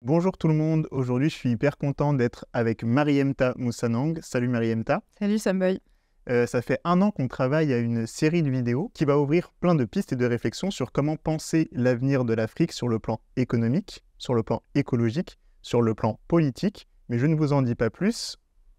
Bonjour tout le monde, aujourd'hui je suis hyper content d'être avec Mariemta Moussanang. Salut Mariemta. Salut Samboy. Ça fait 1 an qu'on travaille à une série de vidéos qui va ouvrir plein de pistes et de réflexions sur comment penser l'avenir de l'Afrique sur le plan économique, sur le plan écologique, sur le plan politique. Mais je ne vous en dis pas plus,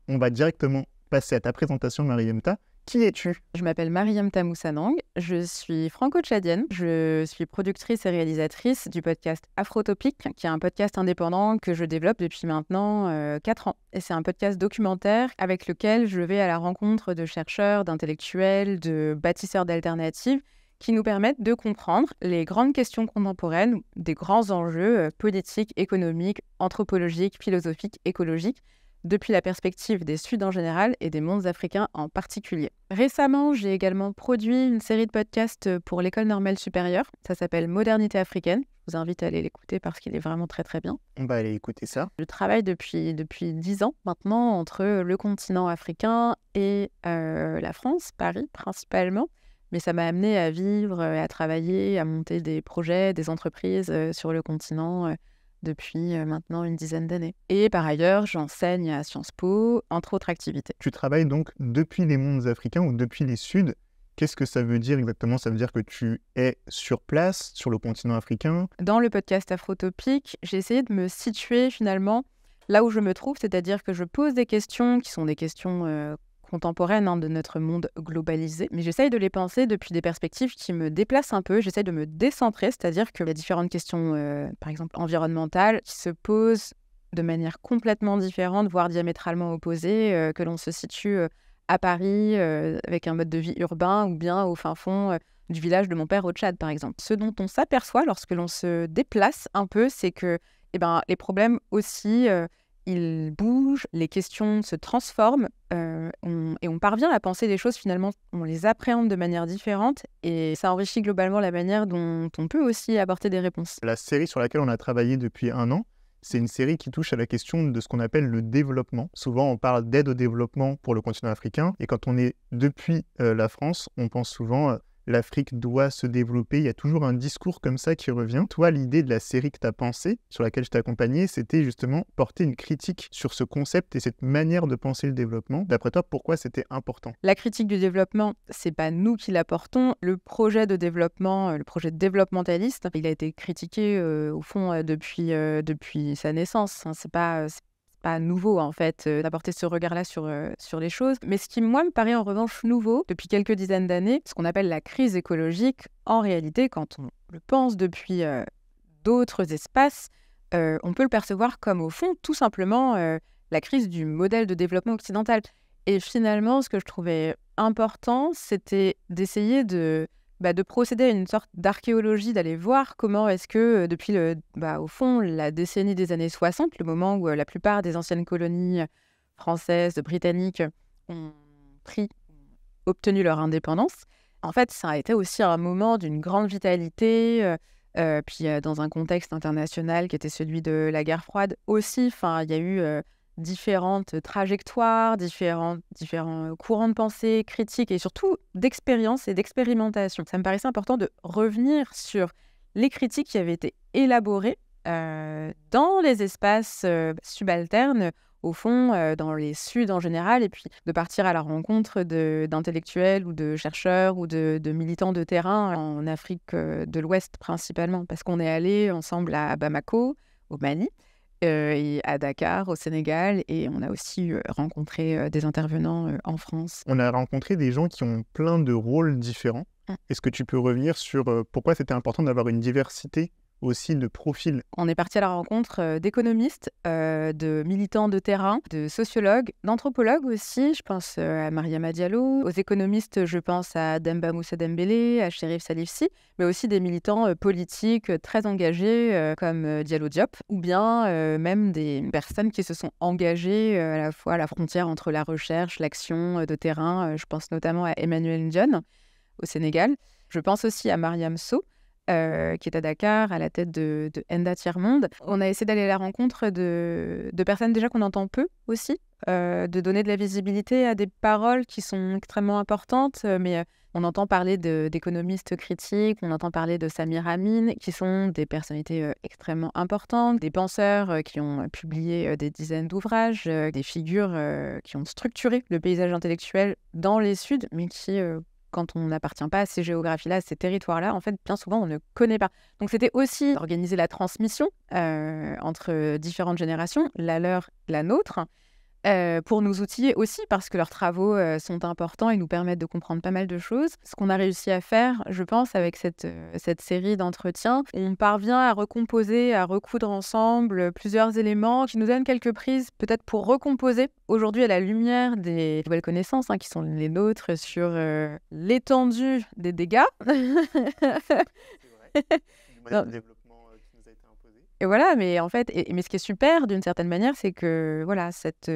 on va directement passer à ta présentation Mariemta. Qui es-tu ? Je m'appelle Mariemta Moussanang, je suis franco-tchadienne, je suis productrice et réalisatrice du podcast Afrotopic, qui est un podcast indépendant que je développe depuis maintenant 4 ans. Et c'est un podcast documentaire avec lequel je vais à la rencontre de chercheurs, d'intellectuels, de bâtisseurs d'alternatives qui nous permettent de comprendre les grandes questions contemporaines, des grands enjeux politiques, économiques, anthropologiques, philosophiques, écologiques, depuis la perspective des Suds en général et des mondes africains en particulier. Récemment, j'ai également produit une série de podcasts pour l'École normale supérieure. Ça s'appelle Modernité africaine. Je vous invite à aller l'écouter parce qu'il est vraiment très très bien. On va aller écouter ça. Je travaille depuis 10 ans maintenant entre le continent africain et la France, Paris principalement. Mais ça m'a amené à vivre, à travailler, à monter des projets, des entreprises sur le continent depuis maintenant une dizaine d'années. Et par ailleurs, j'enseigne à Sciences Po, entre autres activités. Tu travailles donc depuis les mondes africains ou depuis les Suds. Qu'est-ce que ça veut dire exactement ? Ça veut dire que tu es sur place, sur le continent africain ? Dans le podcast Afrotopic, j'ai essayé de me situer finalement là où je me trouve, c'est-à-dire que je pose des questions qui sont des questions contemporaines de notre monde globalisé, mais j'essaye de les penser depuis des perspectives qui me déplacent un peu, j'essaye de me décentrer, c'est-à-dire qu'il y a différentes questions, par exemple environnementales, qui se posent de manière complètement différente, voire diamétralement opposée, que l'on se situe à Paris avec un mode de vie urbain ou bien au fin fond du village de mon père au Tchad, par exemple. Ce dont on s'aperçoit lorsque l'on se déplace un peu, c'est que les problèmes aussi ils bougent, les questions se transforment et on parvient à penser des choses finalement, on les appréhende de manière différente et ça enrichit globalement la manière dont on peut aussi apporter des réponses. La série sur laquelle on a travaillé depuis 1 an, c'est une série qui touche à la question de ce qu'on appelle le développement. Souvent, on parle d'aide au développement pour le continent africain et quand on est depuis la France, on pense souvent l'Afrique doit se développer. Il y a toujours un discours comme ça qui revient. Toi, l'idée de la série que tu as pensée, sur laquelle je t'ai accompagné, c'était justement porter une critique sur ce concept et cette manière de penser le développement. D'après toi, pourquoi c'était important ? La critique du développement, c'est pas nous qui la portons. Le projet de développement, le projet développementaliste, il a été critiqué au fond depuis sa naissance. C'est pas nouveau en fait d'apporter ce regard-là sur les choses. Mais ce qui, moi, me paraît en revanche nouveau depuis quelques dizaines d'années, ce qu'on appelle la crise écologique, en réalité, quand on le pense depuis d'autres espaces, on peut le percevoir comme au fond tout simplement la crise du modèle de développement occidental. Et finalement, ce que je trouvais important, c'était d'essayer de procéder à une sorte d'archéologie, d'aller voir comment est-ce que, depuis au fond, la décennie des années 60, le moment où la plupart des anciennes colonies françaises, britanniques ont obtenu leur indépendance, en fait, ça a été aussi un moment d'une grande vitalité, dans un contexte international qui était celui de la guerre froide aussi. Il y a eu différentes trajectoires, différents courants de pensée, critiques et surtout d'expérience et d'expérimentation. Ça me paraissait important de revenir sur les critiques qui avaient été élaborées dans les espaces subalternes, au fond, dans les Suds en général, et puis de partir à la rencontre d'intellectuels ou de chercheurs ou de militants de terrain en Afrique de l'Ouest principalement, parce qu'on est allé ensemble à Bamako, au Mali, et à Dakar, au Sénégal, et on a aussi rencontré des intervenants en France. On a rencontré des gens qui ont plein de rôles différents. Est-ce que tu peux revenir sur pourquoi c'était important d'avoir une diversité aussi de profils ? On est parti à la rencontre d'économistes, de militants de terrain, de sociologues, d'anthropologues aussi. Je pense à Mariama Diallo. Aux économistes, je pense à Demba Moussa Dembélé, à Cherif Salif Sy, mais aussi des militants politiques très engagés comme Diallo Diop, ou bien même des personnes qui se sont engagées à la fois à la frontière entre la recherche, l'action de terrain. Je pense notamment à Emmanuel Ndione au Sénégal. Je pense aussi à Mariam Sow, qui est à Dakar, à la tête de Enda Tiers-Monde. On a essayé d'aller à la rencontre de personnes déjà qu'on entend peu aussi, de donner de la visibilité à des paroles qui sont extrêmement importantes, mais on entend parler d'économistes critiques, on entend parler de Samir Amin, qui sont des personnalités extrêmement importantes, des penseurs qui ont publié des dizaines d'ouvrages, des figures qui ont structuré le paysage intellectuel dans les Suds, mais qui, quand on n'appartient pas à ces géographies-là, à ces territoires-là, en fait, bien souvent, on ne connaît pas. Donc, c'était aussi organiser la transmission entre différentes générations, la leur, la nôtre, pour nous outiller aussi, parce que leurs travaux sont importants et nous permettent de comprendre pas mal de choses. Ce qu'on a réussi à faire, je pense, avec cette série d'entretiens, on parvient à recomposer, à recoudre ensemble plusieurs éléments qui nous donnent quelques prises, peut-être pour recomposer aujourd'hui à la lumière des nouvelles connaissances qui sont les nôtres sur l'étendue des dégâts. C'est vrai. Du développement qui nous a été imposé. Et voilà, mais en fait, mais ce qui est super d'une certaine manière, c'est que voilà, cette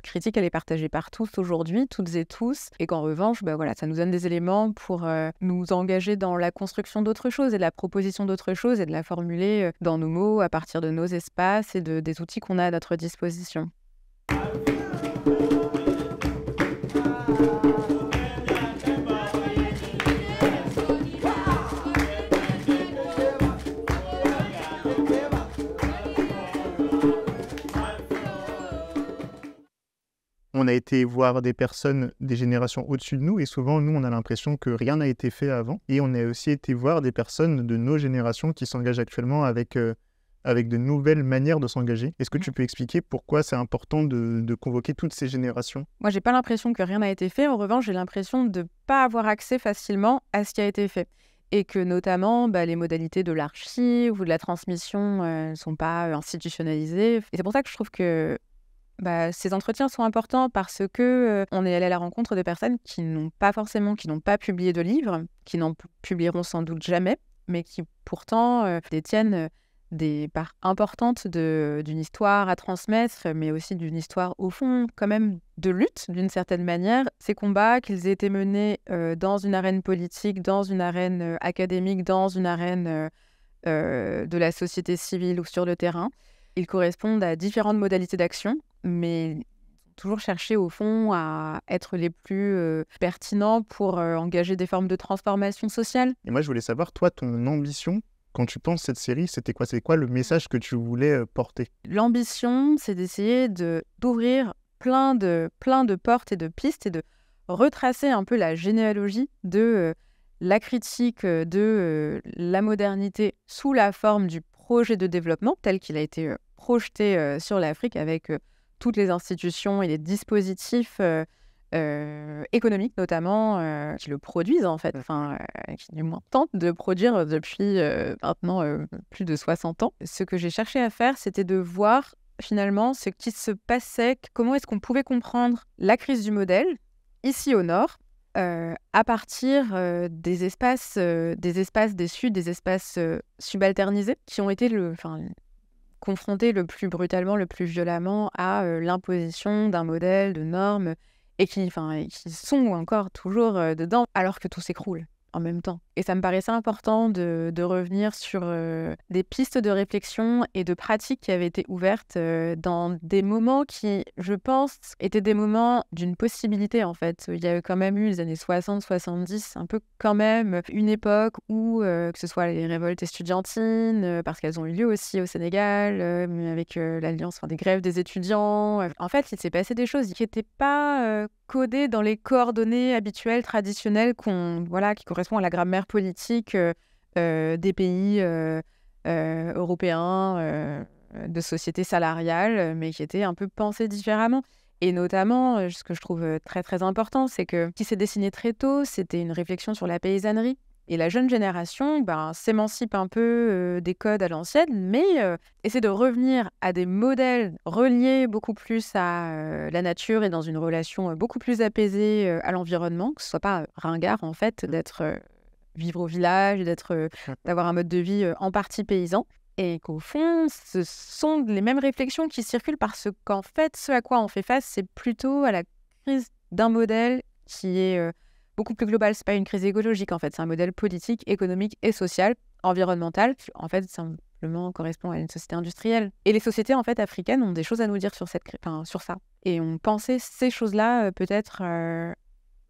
critique, elle est partagée par tous aujourd'hui, toutes et tous, et qu'en revanche, voilà, ça nous donne des éléments pour nous engager dans la construction d'autres choses et de la proposition d'autres choses et de la formuler dans nos mots à partir de nos espaces et des outils qu'on a à notre disposition. On a été voir des personnes des générations au-dessus de nous et souvent, nous, on a l'impression que rien n'a été fait avant. Et on a aussi été voir des personnes de nos générations qui s'engagent actuellement avec de nouvelles manières de s'engager. Est-ce que tu peux expliquer pourquoi c'est important de convoquer toutes ces générations ? Moi, j'ai pas l'impression que rien n'a été fait. En revanche, j'ai l'impression de ne pas avoir accès facilement à ce qui a été fait. Et que notamment, les modalités de l'archive ou de la transmission ne sont pas institutionnalisées. Et c'est pour ça que je trouve que ces entretiens sont importants parce que on est allé à la rencontre de personnes qui n'ont pas publié de livres, qui n'en publieront sans doute jamais, mais qui pourtant détiennent des parts importantes d'une histoire à transmettre, mais aussi d'une histoire au fond quand même de lutte d'une certaine manière. Ces combats, qu'ils aient été menés dans une arène politique, dans une arène académique, dans une arène de la société civile ou sur le terrain, ils correspondent à différentes modalités d'action, mais toujours chercher au fond à être les plus pertinents pour engager des formes de transformation sociale. Et moi, je voulais savoir, toi, ton ambition, quand tu penses cette série, c'était quoi ? C'est quoi le message que tu voulais porter ? L'ambition, c'est d'essayer d'ouvrir plein de portes et de pistes et de retracer un peu la généalogie de la critique de la modernité sous la forme du projet de développement tel qu'il a été projeté sur l'Afrique avec toutes les institutions et les dispositifs économiques notamment qui le produisent en fait, qui du moins tentent de produire depuis maintenant plus de 60 ans. Ce que j'ai cherché à faire, c'était de voir finalement ce qui se passait, comment est-ce qu'on pouvait comprendre la crise du modèle ici au Nord, à partir des espaces des Suds, des espaces subalternisés qui ont été confrontés le plus brutalement, le plus violemment à l'imposition d'un modèle, de normes, et qui sont encore toujours dedans, alors que tout s'écroule en même temps. Et ça me paraissait important de revenir sur des pistes de réflexion et de pratiques qui avaient été ouvertes dans des moments qui, je pense, étaient des moments d'une possibilité, en fait. Il y a quand même eu les années 60-70, un peu quand même une époque où, que ce soit les révoltes estudiantines, parce qu'elles ont eu lieu aussi au Sénégal, mais avec l'alliance des grèves des étudiants. En fait, il s'est passé des choses qui n'étaient pas codées dans les coordonnées habituelles, traditionnelles, qui correspondent à la grammaire politique des pays européens, de sociétés salariales, mais qui étaient un peu pensées différemment. Et notamment, ce que je trouve très très important, c'est que ce qui s'est dessiné très tôt, c'était une réflexion sur la paysannerie. Et la jeune génération s'émancipe un peu des codes à l'ancienne, mais essaie de revenir à des modèles reliés beaucoup plus à la nature et dans une relation beaucoup plus apaisée à l'environnement, que ce soit pas ringard en fait, d'être vivre au village, d'avoir un mode de vie en partie paysan. Et qu'au fond, ce sont les mêmes réflexions qui circulent parce qu'en fait, ce à quoi on fait face, c'est plutôt à la crise d'un modèle qui est beaucoup plus global. C'est pas une crise écologique, en fait. C'est un modèle politique, économique et social, environnemental. En fait, simplement correspond à une société industrielle. Et les sociétés, en fait, africaines ont des choses à nous dire sur sur ça. Et on pensait ces choses-là, peut-être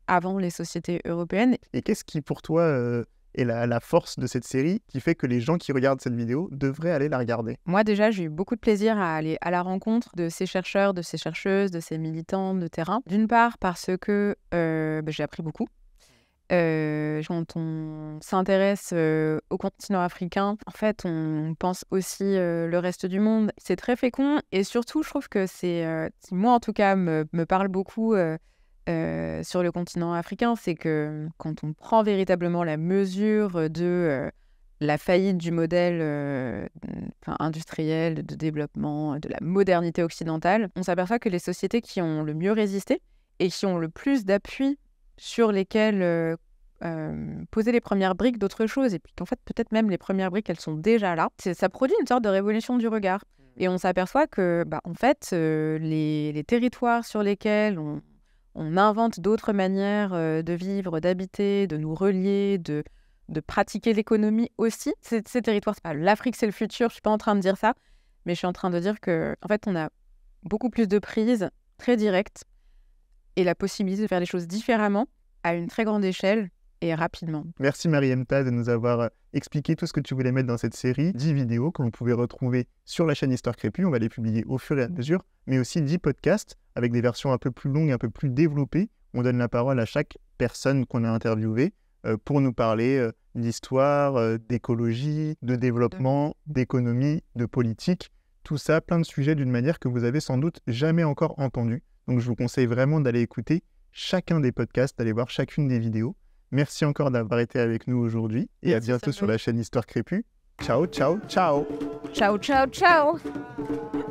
avant les sociétés européennes. Et qu'est-ce qui, pour toi, est la force de cette série qui fait que les gens qui regardent cette vidéo devraient aller la regarder? Moi, déjà, j'ai eu beaucoup de plaisir à aller à la rencontre de ces chercheurs, de ces chercheuses, de ces militants de terrain. D'une part, parce que j'ai appris beaucoup. Quand on s'intéresse au continent africain, en fait, on pense aussi le reste du monde. C'est très fécond et surtout, je trouve que moi en tout cas, me parle beaucoup sur le continent africain, c'est que quand on prend véritablement la mesure de la faillite du modèle industriel, de développement, de la modernité occidentale, on s'aperçoit que les sociétés qui ont le mieux résisté et qui ont le plus d'appui sur lesquelles poser les premières briques d'autre chose, et puis qu'en fait, peut-être même les premières briques, elles sont déjà là. Ça produit une sorte de révolution du regard. Et on s'aperçoit que, en fait, les territoires sur lesquels on invente d'autres manières de vivre, d'habiter, de nous relier, de pratiquer l'économie aussi, ces territoires, c'est pas l'Afrique, c'est le futur, je suis pas en train de dire ça, mais je suis en train de dire que, en fait, on a beaucoup plus de prises très directes et la possibilité de faire les choses différemment à une très grande échelle et rapidement. Merci Mariemta de nous avoir expliqué tout ce que tu voulais mettre dans cette série, 10 vidéos que vous pouvez retrouver sur la chaîne Histoire Crépue, on va les publier au fur et à mesure, mais aussi 10 podcasts avec des versions un peu plus longues, un peu plus développées. On donne la parole à chaque personne qu'on a interviewée pour nous parler d'histoire, d'écologie, de développement, d'économie, de politique, tout ça, plein de sujets d'une manière que vous avez sans doute jamais encore entendue. Donc je vous conseille vraiment d'aller écouter chacun des podcasts, d'aller voir chacune des vidéos. Merci encore d'avoir été avec nous aujourd'hui et à bientôt sur la chaîne Histoire Crépue. Ciao, ciao, ciao. Ciao, ciao, ciao.